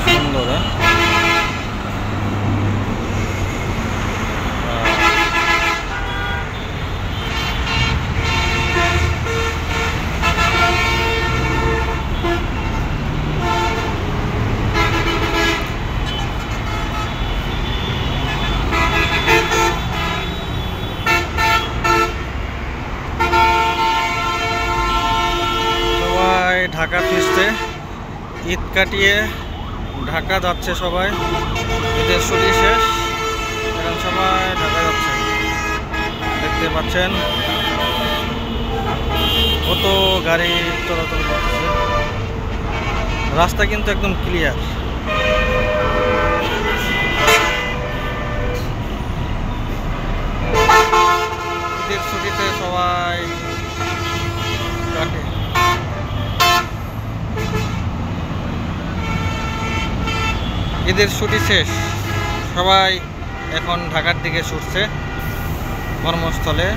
সুন্দর। সবাই ঢাকা ফিরছে, ঈদ কাটিয়ে ঢাকা যাচ্ছে সবাই। ঈদের ছুটি শেষ, এখন সবাই ঢাকা যাচ্ছে। দেখতে পাচ্ছেন কত গাড়ি চলাচল করতেছে, রাস্তা কিন্তু একদম ক্লিয়ার। ঈদের ছুটিতে সবাই কাটে। ঈদের ছুটি শেষ, সবাই এখন ঢাকার দিকে ছুটছে কর্মস্থলে।